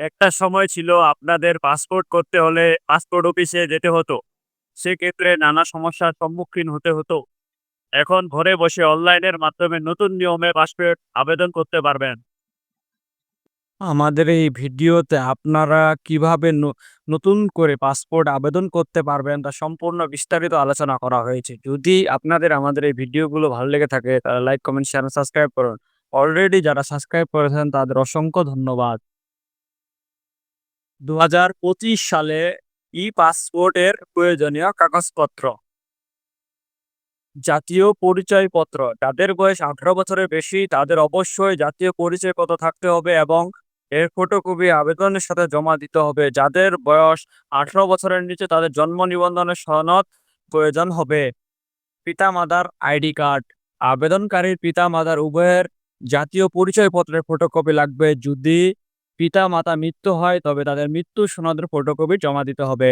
একটা সময় ছিল আপনাদের পাসপোর্ট করতে হলে পাসপোর্ট অফিসে যেতে হতো। সেক্ষেত্রে নানা সমস্যার সম্মুখীন হতে হতো। এখন ঘরে বসে অনলাইনের মাধ্যমে নতুন নিয়মে পাসপোর্ট আবেদন করতে পারবেন। আমাদের এই ভিডিওতে আপনারা কিভাবে নতুন করে পাসপোর্ট আবেদন করতে পারবেন তা সম্পূর্ণ বিস্তারিত আলোচনা করা হয়েছে। যদি আপনাদের আমাদের এই ভিডিওগুলো ভালো লেগে থাকে তাহলে লাইক, কমেন্ট, শেয়ার, সাবস্ক্রাইব করুন। অলরেডি যারা সাবস্ক্রাইব করেছেন তাদের অসংখ্য ধন্যবাদ। ২০২৫ সালে ই-পাসপোর্টের প্রয়োজনীয় কাগজপত্র। জাতীয় পরিচয়পত্র। যাদের বয়স ১৮ বছরের বেশি তাদের অবশ্যই জাতীয় পরিচয়পত্র থাকতে হবে এবং এর ফটোকপি আবেদনের সাথে জমা দিতে হবে। যাদের বয়স ১৮ বছরের নিচে তাদের জন্ম নিবন্ধনের সনদ প্রয়োজন হবে। পিতামাতার আইডি কার্ড। আবেদনকারীর পিতামাতার উভয়ের জাতীয় পরিচয়পত্রের ফটোকপি লাগবে। যদি পিতামাতা মৃত্যু হয় তবে তাদের মৃত্যু সনদের ফটোকপি জমা দিতে হবে।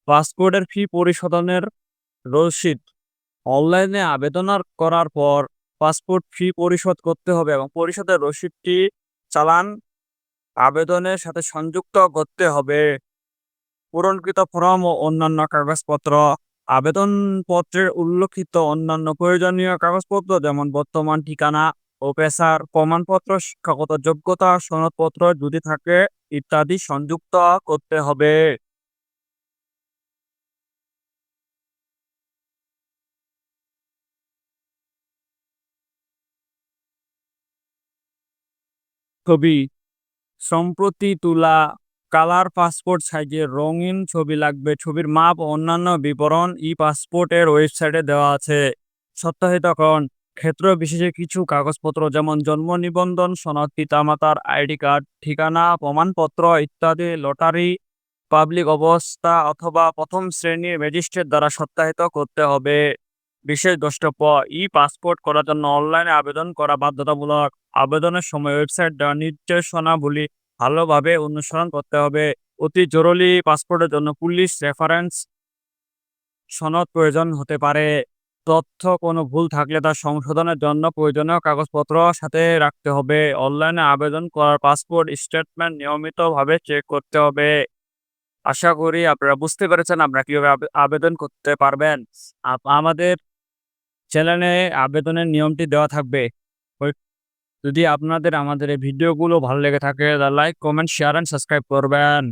পাসপোর্টের ফি পরিশোধনের রসিদ। অনলাইনে আবেদন করার পর পাসপোর্ট ফি পরিশোধ করতে হবে এবং পরিশোধের রসিদটি চালান আবেদনের সাথে সংযুক্ত করতে হবে। পূরণকৃত ফর্ম ও অন্যান্য কাগজপত্র। আবেদনপত্রের উল্লেখিত অন্যান্য প্রয়োজনীয় কাগজপত্র যেমন বর্তমান ঠিকানা ও পেশার প্রমাণপত্র, শিক্ষাগত যোগ্যতা, সনদপত্র যদি থাকে ইত্যাদি সংযুক্ত করতে হবে। ছবি। সম্প্রতি তোলা কালার পাসপোর্ট সাইজের রঙিন ছবি লাগবে। ছবির মাপ ও অন্যান্য বিবরণ ই-পাসপোর্টের ওয়েবসাইটে দেওয়া আছে। সত্যায়িতকরণ। ক্ষেত্র বিশেষে কিছু কাগজপত্র যেমন জন্ম নিবন্ধন সনদ, পিতামাতার আইডি কার্ড, ঠিকানা প্রমাণপত্র ইত্যাদি লটারি, পাবলিক অবস্থা অথবা প্রথম শ্রেণীর ম্যাজিস্ট্রেট দ্বারা সত্যায়িত করতে হবে। বিশেষ দ্রষ্টব্য। ই-পাসপোর্ট করার জন্য অনলাইনে আবেদন করা বাধ্যতামূলক। আবেদনের সময় ওয়েবসাইট দেওয়া নির্দেশনাবলী ভালোভাবে অনুসরণ করতে হবে। অতি জরুরি পাসপোর্টের জন্য পুলিশ রেফারেন্স সনদ প্রয়োজন হতে পারে। তথ্য কোনো ভুল থাকলে তা সংশোধনের জন্য প্রয়োজনীয় কাগজপত্র সাথে রাখতে হবে। অনলাইনে আবেদন করার পাসপোর্ট স্টেটমেন্ট নিয়মিতভাবে চেক করতে হবে। আশা করি আপনারা বুঝতে পেরেছেন আপনারা কিভাবে আবেদন করতে পারবেন। আমাদের চ্যানেলে আবেদনের নিয়মটি দেওয়া থাকবে। ওই যদি আপনাদের আমাদের এই ভিডিওগুলো ভালো লেগে থাকে তাহলে like, comment, share and subscribe করবেন।